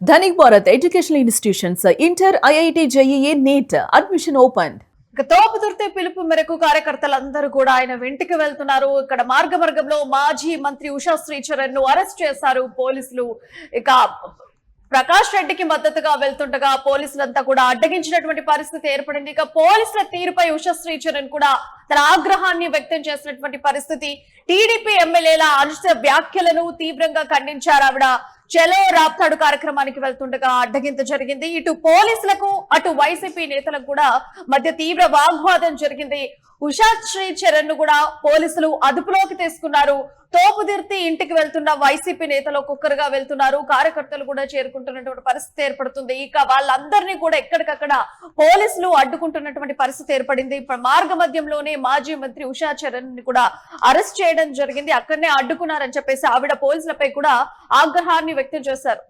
Dhanik Bharat educational institutions inter IIT JEE NEET admission open. Thopudurthi పిలుపు మేరకు కార్యకర్తలందరూ కూడా ఆయన వెంటికి వెళ్తున్నారు. ఇక్కడ మార్గంలో మాజీ మంత్రి ఉషా శ్రీచరణ్ ను అరెస్ట్ చేశారు పోలీసులు. ఇక ప్రకాష్ రెడ్డికి మద్దతుగా వెళ్తుండగా పోలీసులంతా కూడా అడ్డగించినటువంటి పరిస్థితి ఏర్పడింది. ఇక పోలీసుల తీరుపై ఉషా శ్రీచరణ్ కూడా తన ఆగ్రహాన్ని వ్యక్తం చేసినటువంటి పరిస్థితి. టీడీపీ ఎమ్మెల్యేల అనుచిత వ్యాఖ్యలను తీవ్రంగా ఖండించారు. ఆవిడ చలో రాప్తాడు కార్యక్రమానికి వెళ్తుండగా అడ్డగింత జరిగింది. ఇటు పోలీసులకు అటు వైసీపీ నేతలకు కూడా మధ్య తీవ్ర వాగ్వాదం జరిగింది. ఉషా శ్రీచరణ్ ను కూడా పోలీసులు అదుపులోకి తీసుకున్నారు. తోపుదిర్తి ఇంటికి వెళ్తున్న వైసీపీ నేతలు ఒక్కొక్కరుగా వెళ్తున్నారు. కార్యకర్తలు కూడా చేరుకుంటున్నటువంటి పరిస్థితి ఏర్పడుతుంది. ఇక వాళ్ళందరినీ కూడా ఎక్కడికక్కడ పోలీసులు అడ్డుకుంటున్నటువంటి పరిస్థితి ఏర్పడింది. మార్గ మధ్యంలోనే మాజీ మంత్రి ఉషా చరణ్ ని కూడా అరెస్ట్ చేయడం జరిగింది. అక్కడనే అడ్డుకున్నారని చెప్పేసి ఆవిడ పోలీసులపై కూడా ఆగ్రహాన్ని వ్యక్తం చేశారు.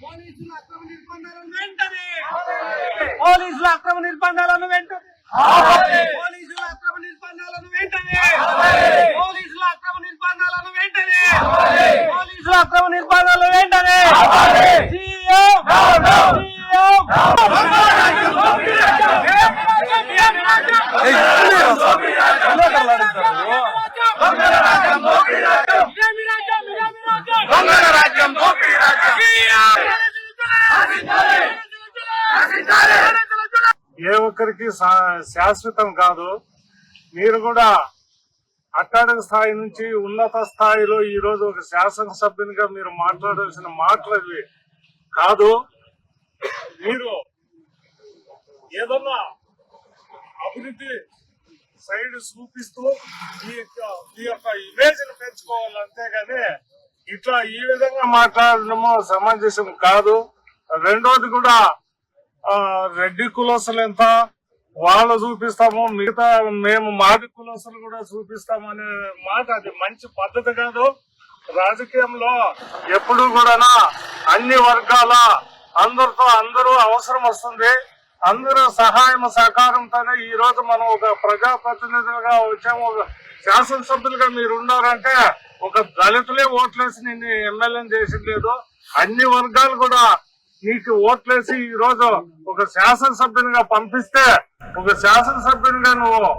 పోలీసుల అక్రమ నిర్బంధాలను వెంటనే పోలీసుల అక్రమ నిర్బంధాలను వెంటనే పోలీసుల అక్రమ నిర్బంధాలను వెంటనే పోలీసుల అక్రమ నిర్బంధాలను వెంటనే పోలీసుల అక్రమ నిర్బంధాలను వెంటనే ఏ ఒక్కరికి శాశ్వతం కాదు. మీరు కూడా అట్టడుగు స్థాయి నుంచి ఉన్నత స్థాయిలో ఈ రోజు ఒక శాసనసభ్యునిగా మీరు మాట్లాడాల్సిన మాటలు కాదు. మీరు ఏదన్నా అభివృద్ధి సైడ్ చూపిస్తూ మీ యొక్క ఇమేజ్ ని పెంచుకోవాలి, అంతేగాని ఇట్లా ఈ విధంగా మాట్లాడడము సమంజసం కాదు. రెండోది కూడా రెడ్డి కులస్తులు ఎంత వాళ్ళు చూపిస్తాము, మిగతా మేము మాది కులస్తులు కూడా చూపిస్తామనే మాట అది మంచి పద్ధతి కాదు. రాజకీయంలో ఎప్పుడు కూడా అన్ని వర్గాల అందరితో అందరూ అవసరం వస్తుంది. అందరూ సహాయం సహకారంతోనే ఈ రోజు మనం ఒక ప్రజాప్రతినిధులుగా వచ్చాము. ఒక శాసనసభ్యులుగా మీరు ఉన్నారంటే ఒక దళితులే ఓట్లేసి నిన్ను ఎమ్మెల్యేని చేసింది లేదు. అన్ని వర్గాలు కూడా నీకు ఓట్లేసి ఈ రోజు ఒక శాసనసభ్యునిగా పంపిస్తే ఒక శాసనసభ్యునిగా నువ్వు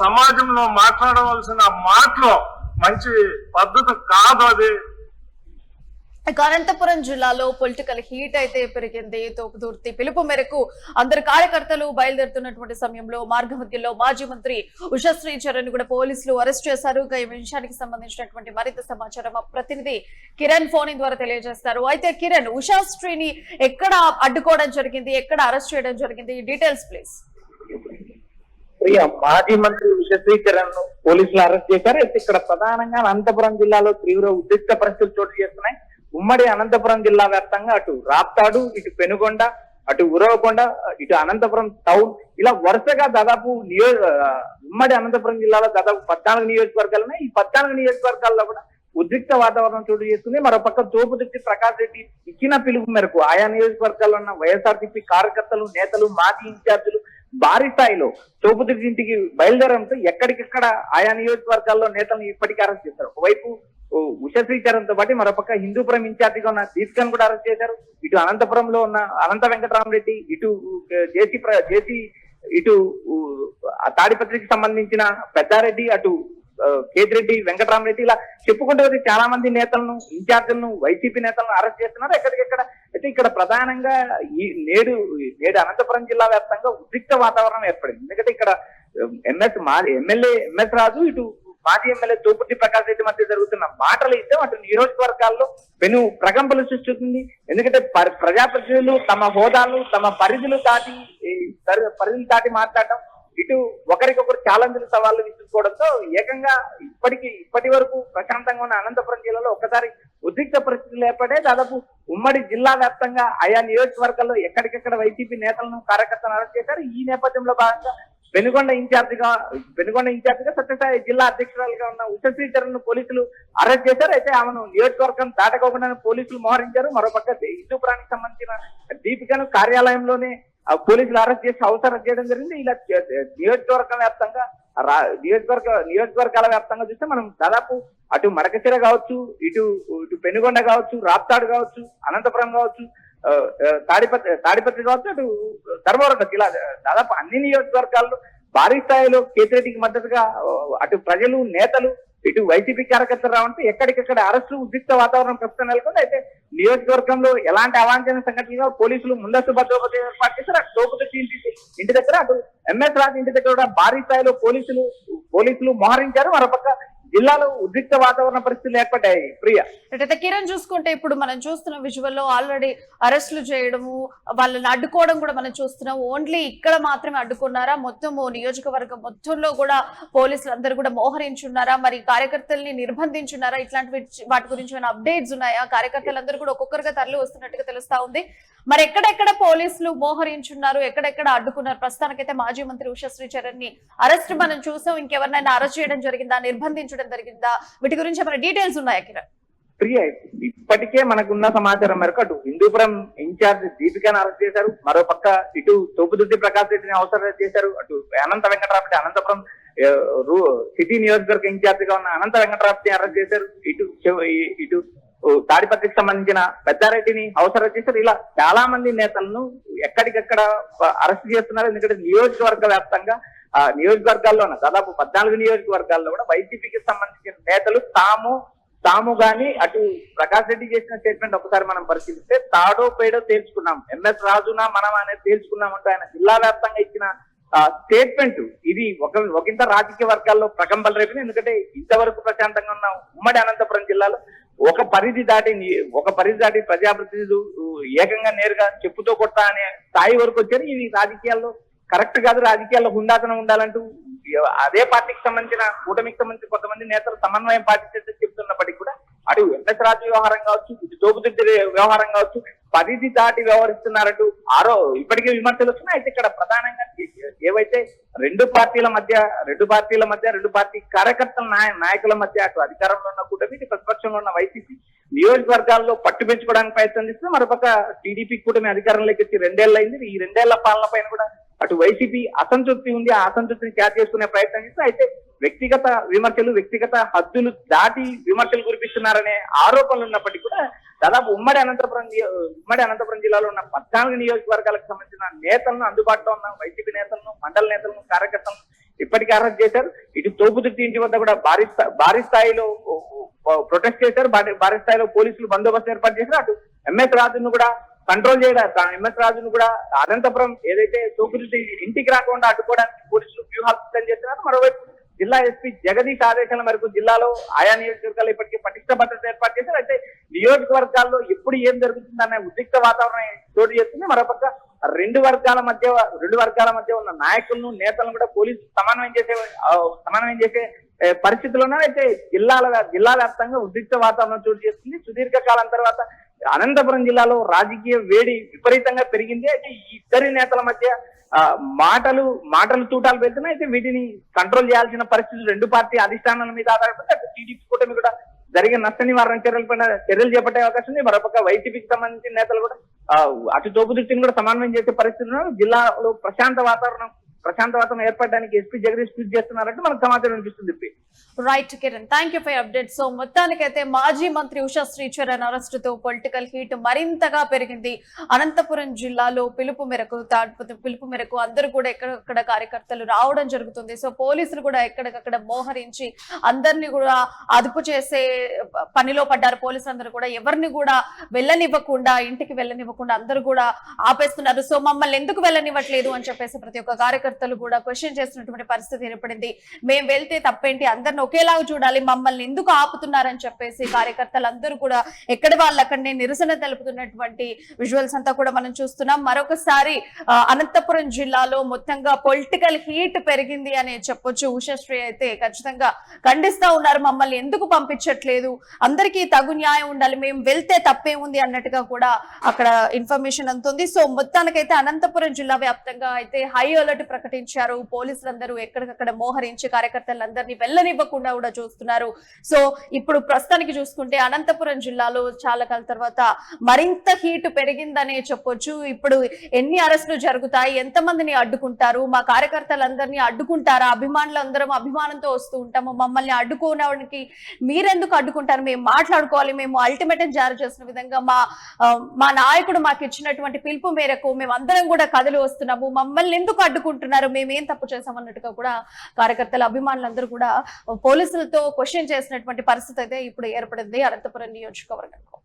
సమాజంలో మాట్లాడవలసిన మాటలు మంచి పద్ధతి కాదు అది. అనంతపురం జిల్లాలో పొలిటికల్ హీట్ అయితే పెరిగింది. తోపుదుర్తి పిలుపు మేరకు అందరు కార్యకర్తలు బయలుదేరుతున్నటువంటి సమయంలో మార్గమధ్యంలో మాజీ మంత్రి ఉషా శ్రీచరణ్ కూడా పోలీసులు అరెస్ట్ చేశారు. ఈ విషయానికి సంబంధించినటువంటి మరింత సమాచారం మా ప్రతినిధి కిరణ్ ఫోన్ ద్వారా తెలియజేస్తారు. అయితే కిరణ్, ఉషా శ్రీని ఎక్కడ అడ్డుకోవడం జరిగింది, ఎక్కడ అరెస్ట్ చేయడం జరిగింది, డీటెయిల్స్ ప్లీజ్. మాజీ మంత్రి ఉషా శ్రీచరణ్ ను పోలీసులు అరెస్ట్ చేశారు. అయితే ఇక్కడ ప్రధానంగా అనంతపురం జిల్లాలో తీవ్ర ఉద్రిక్త పరిస్థితులు చోటు చేస్తున్నాయి. ఉమ్మడి అనంతపురం జిల్లా వ్యాప్తంగా అటు రాప్తాడు, ఇటు పెనుగొండ, అటు ఉరవకొండ, ఇటు అనంతపురం టౌన్ ఇలా వరుసగా దాదాపు ఉమ్మడి అనంతపురం జిల్లాలో దాదాపు 14 నియోజకవర్గాలు ఉన్నాయి. ఈ 14 నియోజకవర్గాల్లో కూడా ఉద్రిక్త వాతావరణం చోటు చేస్తుంది. మరోపక్క తోపుదుర్తి ప్రకాష్ రెడ్డి ఇచ్చిన పిలుపు మేరకు ఆయా నియోజకవర్గాల్లో ఉన్న వైఎస్ఆర్సీపీ కార్యకర్తలు, నేతలు, మాజీ ఇన్ఛార్జీలు భారీ స్థాయిలో తోపుదుర్తి ఇంటికి బయలుదేరంతో ఎక్కడికెక్కడ ఆయా నియోజకవర్గాల్లో నేతలను ఇప్పటికీ అరెస్ట్ చేశారు. ఒకవైపు ఉషా శ్రీచరణ్ తో పాటు మరోపక్క హిందూపురం ఇన్ఛార్జిగా ఉన్న దీప్కన్ కూడా అరెస్ట్ చేశారు. ఇటు అనంతపురంలో ఉన్న అనంత వెంకటరామరెడ్డి, ఇటు జేసీ ఇటు తాడిపత్రికి సంబంధించిన పెద్దారెడ్డి, అటు కేతిరెడ్డి, వెంకటరామరెడ్డి ఇలా చెప్పుకుంటే చాలా మంది నేతలను, ఇన్ఛార్జీలను, వైసీపీ నేతలను అరెస్ట్ చేస్తున్నారు ఎక్కడికెక్కడ. అయితే ఇక్కడ ప్రధానంగా నేడు అనంతపురం జిల్లా వ్యాప్తంగా ఉద్రిక్త వాతావరణం ఏర్పడింది. ఎందుకంటే ఇక్కడ ఎమ్మెల్యే ఎంఎస్ రాజు, ఇటు మాజీ ఎమ్మెల్యే తోపుటి ప్రకాష్ రెడ్డి మధ్య జరుగుతున్న మాటలు ఇస్తే అటు నియోజకవర్గాల్లో పెను ప్రకంపనలు సృష్టిస్తుంది. ఎందుకంటే ప్రజాప్రతినిధులు తమ హోదాలు, తమ పరిధులు దాటి మాట్లాడటం, ఇటు ఒకరికొకరు ఛాలెంజ్లు, సవాళ్లు విసురుకోవడంతో ఏకంగా ఇప్పటి వరకు ప్రశాంతంగా ఉన్న అనంతపురం జిల్లాలో ఒక్కసారి ఉద్రిక్త పరిస్థితులు ఏర్పడే. దాదాపు ఉమ్మడి జిల్లా వ్యాప్తంగా ఆయా నియోజకవర్గాల్లో ఎక్కడికెక్కడ వైసీపీ నేతలను, కార్యకర్తలను అరెస్ట్ చేశారు. ఈ నేపథ్యంలో భాగంగా పెనుగొండ ఇన్ఛార్జిగా సత్యసాయి జిల్లా అధ్యక్షురాలుగా ఉన్న ఉషా శ్రీచరణ్ ను పోలీసులు అరెస్ట్ చేశారు. అయితే ఆమెను నియోజకవర్గం దాటకోకుండా పోలీసులు మోహరించారు. మరోపక్క హిందూపురానికి సంబంధించిన దీపికను కార్యాలయంలోనే పోలీసులు అరెస్ట్ చేసి హౌస్ అరెస్ట్ చేయడం జరిగింది. ఇలా నియోజకవర్గ వ్యాప్తంగా నియోజకవర్గాల వ్యాప్తంగా చూస్తే మనం దాదాపు అటు మడకశిర కావచ్చు, ఇటు పెనుగొండ కావచ్చు, రాప్తాడు కావచ్చు, అనంతపురం కావచ్చు, తాడిపత్రి కావచ్చు, అటు ధర్మవరం జిల్లా దాదాపు అన్ని నియోజకవర్గాల్లో భారీ స్థాయిలో కేతిరెడ్డికి మద్దతుగా అటు ప్రజలు, నేతలు, ఇటు వైసీపీ కార్యకర్తలు రావంటే ఎక్కడికక్కడ అరెస్టులు, ఉద్రిక్త వాతావరణం ప్రస్తుతం నెలకొంది. అయితే నియోజకవర్గంలో ఎలాంటి అవాంఛనీయ సంఘటనలుగా పోలీసులు ముందస్తు భద్రత ఏర్పాటు చేశారు. అటు తోపుదొచ్చి ఇంటి దగ్గర, అటు ఎంఎస్ రాజు ఇంటి దగ్గర కూడా భారీ స్థాయిలో పోలీసులు మోహరించారు. మరోపక్క జిల్లాలో ఉద్రిక్త వాతావరణ పరిస్థితులు ఏర్పడ్డాయి. ప్రియ, అయితే కిరణ్ చూసుకుంటే ఇప్పుడు మనం చూస్తున్న విజువల్ లో ఆల్రెడీ అరెస్టులు చేయడము, వాళ్ళని అడ్డుకోవడం కూడా మనం చూస్తున్నాం. ఓన్లీ ఇక్కడ మాత్రమే అడ్డుకున్నారా? మొత్తము నియోజకవర్గం మొత్తంలో కూడా పోలీసులు అందరూ కూడా మోహరించున్నారా? మరి కార్యకర్తల్ని నిర్బంధించున్నారా? ఇట్లాంటి వాటి గురించి ఏమైనా అప్డేట్స్ ఉన్నాయా? కార్యకర్తలందరూ కూడా ఒక్కొక్కరుగా తరలి వస్తున్నట్టుగా తెలుస్తా ఉంది. మరి ఎక్కడెక్కడ పోలీసులు మోహరించున్నారు, ఎక్కడెక్కడ అడ్డుకున్నారు? ప్రస్తుతానికైతే మాజీ మంత్రి ఉషశ్రీ చరణ్ ని అరెస్ట్ మనం చూసాం. ఇంకెవరినైనా అరెస్ట్ చేయడం జరిగిందా, నిర్బంధించడం జరిగిందా? వీటి గురించి ఏమైనా డీటెయిల్స్ ఉన్నాయా కిరణ్? ప్రియ, ఇప్పటికే మనకున్న సమాచారం మేరకు అటు హిందూపురం ఇన్ఛార్జ్ దీపికాను అరెస్ట్ చేశారు. మరో పక్క ఇటు తోపుదుర్తి ప్రకాష్ రెడ్డిని అరెస్ట్ చేశారు. అటు అనంత వెంకటరామరెడ్డి, అనంతపురం సిటీ నియోజకవర్గ ఇన్ఛార్జ్ గా ఉన్న అనంత వెంకటరామరెడ్డిని అరెస్ట్ చేశారు. ఇటు తాడిపత్రికి సంబంధించిన పెద్దారెడ్డిని అరెస్ట్ చేశారు. ఇలా చాలా మంది నేతలను ఎక్కడికెక్కడ అరెస్ట్ చేస్తున్నారు. ఎందుకంటే నియోజకవర్గ వ్యాప్తంగా నియోజకవర్గాల్లో దాదాపు 14 నియోజకవర్గాల్లో కూడా వైసీపీకి సంబంధించిన నేతలు తాము గాని అటు ప్రకాష్ రెడ్డి చేసిన స్టేట్మెంట్ ఒకసారి మనం పరిశీలిస్తే తాడో పేడో తేల్చుకున్నాం, ఎంఎస్ రాజునా మనం అనేది తేల్చుకున్నామంటూ ఆయన జిల్లా వ్యాప్తంగా ఇచ్చిన స్టేట్మెంట్ ఇది ఒకంత రాజకీయ వర్గాల్లో ప్రకంపనలు రేపింది. ఎందుకంటే ఇంతవరకు ప్రశాంతంగా ఉన్న ఉమ్మడి అనంతపురం జిల్లాలో ఒక పరిధి దాటి ప్రజాప్రతినిధులు ఏకంగా నేరుగా చెప్పుతో కొట్టా అనే స్థాయి వరకు వచ్చారు. ఇది రాజకీయాల్లో కరెక్ట్ కాదు, రాజకీయాల్లో హుందాతనం ఉండాలంటూ అదే పార్టీకి సంబంధించిన కూటమికి సంబంధించిన కొంతమంది నేతలు సమన్వయం పాటించేది చెప్తున్నప్పటికీ కూడా అటు ఎంఎస్ రాజు వ్యవహారం కావచ్చు, ఇటు తోపుదుర్తి వ్యవహారం కావచ్చు, పరిధి దాటి వ్యవహరిస్తున్నారంటూ ఇప్పటికే విమర్శలు వస్తున్నాయి. అయితే ఇక్కడ ప్రధానంగా ఏవైతే రెండు పార్టీ కార్యకర్తల నాయకుల మధ్య అటు అధికారంలో ఉన్న కూటమి, ఇటు ప్రతిపక్షంలో ఉన్న వైసీపీ నియోజకవర్గాల్లో పట్టు పెంచుకోవడానికి ప్రయత్నం చేస్తుంది. మరోపక్క టీడీపీ కూటమి అధికారంలోకి వచ్చి 2 ఏళ్ళు అయింది. ఈ 2 ఏళ్ల పాలన పైన కూడా అటు వైసీపీ అసంతృప్తి ఉంది. ఆ అసంతృప్తిని క్యాచ్ చేసుకునే ప్రయత్నం చేస్తే అయితే వ్యక్తిగత విమర్శలు, వ్యక్తిగత హద్దులు దాటి విమర్శలు కురిపిస్తున్నారనే ఆరోపణలు ఉన్నప్పటికీ కూడా దాదాపు ఉమ్మడి అనంతపురం జిల్లాలో ఉన్న 14 నియోజకవర్గాలకు సంబంధించిన నేతలను, అందుబాటులో ఉన్న వైసీపీ నేతలను, మండల నేతలను, కార్యకర్తలను ఇప్పటికీ అరెస్ట్ చేశారు. ఇటు తోపుదుర్తి ఇంటి వద్ద కూడా భారీ స్థాయిలో ప్రొటెస్ట్ చేశారు. భారీ స్థాయిలో పోలీసులు బందోబస్తు ఏర్పాటు చేశారు. అటు ఎంఎస్ రాజును కూడా కంట్రోల్ చేయడం, ఎంఎస్ రాజును కూడా అనంతపురం ఏదైతే తోపుదుర్తి ఇంటికి రాకుండా అడ్డుకోవడానికి పోలీసులు వ్యూహాలు సిద్ధం చేస్తున్నారు. మరోవైపు జిల్లా ఎస్పీ జగదీష్ ఆదేశాల మేరకు జిల్లాలో ఆయా నియోజకవర్గాల్లో ఇప్పటికీ పటిష్ట భద్రత ఏర్పాటు చేశారు. అయితే నియోజకవర్గాల్లో ఎప్పుడు ఏం జరుగుతుందనే ఉద్రిక్త వాతావరణం చోటు చేస్తుంది. మరోపక్క రెండు వర్గాల మధ్య ఉన్న నాయకులను, నేతలను కూడా పోలీసులు సమన్వయం చేసే పరిస్థితులు ఉన్నాయి. అయితే జిల్లా వ్యాప్తంగా ఉద్రిక్త వాతావరణం చోటు చేస్తుంది. సుదీర్ఘకాలం తర్వాత అనంతపురం జిల్లాలో రాజకీయ వేడి విపరీతంగా పెరిగింది. అయితే ఈ ఇద్దరి నేతల మధ్య మాటలు తూటాలు వెళ్తున్నాయి. అయితే వీటిని కంట్రోల్ చేయాల్సిన పరిస్థితులు రెండు పార్టీ అధిష్టానాల మీద ఆధారపడి అటు టీడీపీ కూటమి కూడా జరిగిన నష్ట నివారణ చర్యలు చేపట్టే అవకాశం ఉంది. మరొక వైసీపీకి సంబంధించిన నేతలు కూడా అటు తోపుదృష్టిని కూడా సమన్వయం చేసే పరిస్థితులు జిల్లాలో ప్రశాంత వాతావరణం ఏర్పడడానికి ఎస్పీ జగదీష్ కృషి చేస్తున్నారంటే మనకు సమాచారం అనిపిస్తుంది. Right Kiran, thank you for update. So మొత్తానికైతే మాజీ మంత్రి ఉషశ్రీ చరణ్ అరెస్ట్ తో పొలిటికల్ హీట్ మరింతగా పెరిగింది. అనంతపురం జిల్లాలో పిలుపు మేరకు అందరూ కూడా ఎక్కడెక్కడ కార్యకర్తలు రావడం జరుగుతుంది. సో పోలీసులు కూడా ఎక్కడికక్కడ మోహరించి అందరినీ కూడా అదుపు చేసే పనిలో పడ్డారు. పోలీసులందరూ కూడా ఎవరిని కూడా ఇంటికి వెళ్ళనివ్వకుండా అందరూ కూడా ఆపేస్తున్నారు. సో మమ్మల్ని ఎందుకు వెళ్ళనివ్వట్లేదు అని చెప్పేసి ప్రతి ఒక్క కార్యకర్తలు కూడా క్వశ్చన్ చేస్తున్నటువంటి పరిస్థితి ఏర్పడింది. మేము వెళ్తే తప్పేంటి, అందరిని ఒకేలాగా చూడాలి, మమ్మల్ని ఎందుకు ఆపుతున్నారని చెప్పేసి కార్యకర్తలందరూ కూడా ఎక్కడి వాళ్ళు అక్కడనే నిరసన తెలుపుతున్నటువంటి విజువల్స్ అంతా కూడా మనం చూస్తున్నాం. మరొకసారి అనంతపురం జిల్లాలో మొత్తంగా పొలిటికల్ హీట్ పెరిగింది అని చెప్పొచ్చు. ఉషశ్రీ అయితే ఖచ్చితంగా ఖండిస్తా ఉన్నారు, మమ్మల్ని ఎందుకు పంపించట్లేదు, అందరికీ తగు న్యాయం ఉండాలి, మేము వెళ్తే తప్పే ఉంది అన్నట్టుగా కూడా అక్కడ ఇన్ఫర్మేషన్ అందుతుంది. సో మొత్తానికైతే అనంతపురం జిల్లా వ్యాప్తంగా అయితే హై అలర్ట్ ప్రకటించారు. పోలీసులందరూ ఎక్కడికక్కడ మోహరించి కార్యకర్తలందరినీ వెళ్ళని వెళ్ళనివ్వకుండా కూడా చూస్తున్నారు. సో ఇప్పుడు ప్రస్తుతానికి చూసుకుంటే అనంతపురం జిల్లాలో చాలా కాలం తర్వాత మరింత హీట్ పెరిగిందనే చెప్పొచ్చు. ఇప్పుడు ఎన్ని అరెస్టులు జరుగుతాయి, ఎంతమందిని అడ్డుకుంటారు, మా కార్యకర్తలందరినీ అడ్డుకుంటారా, అభిమానులందరం అభిమానంతో వస్తూ ఉంటాము, మమ్మల్ని అడ్డుకోవడానికి మీరెందుకు అడ్డుకుంటారు, మేము మాట్లాడుకోవాలి, మేము అల్టిమేటం జారీ చేసిన విధంగా మా నాయకుడు మాకు ఇచ్చినటువంటి పిలుపు మేరకు మేము అందరం కూడా కదిలి వస్తున్నాము, మమ్మల్ని ఎందుకు అడ్డుకుంటున్నారు, మేమేం తప్పు చేసామన్నట్టుగా కూడా కార్యకర్తల అభిమానులందరూ కూడా పోలీసులతో క్వశ్చన్ చేసినటువంటి పరిస్థితి అయితే ఇప్పుడు ఏర్పడింది అనంతపురం నియోజకవర్గంలో.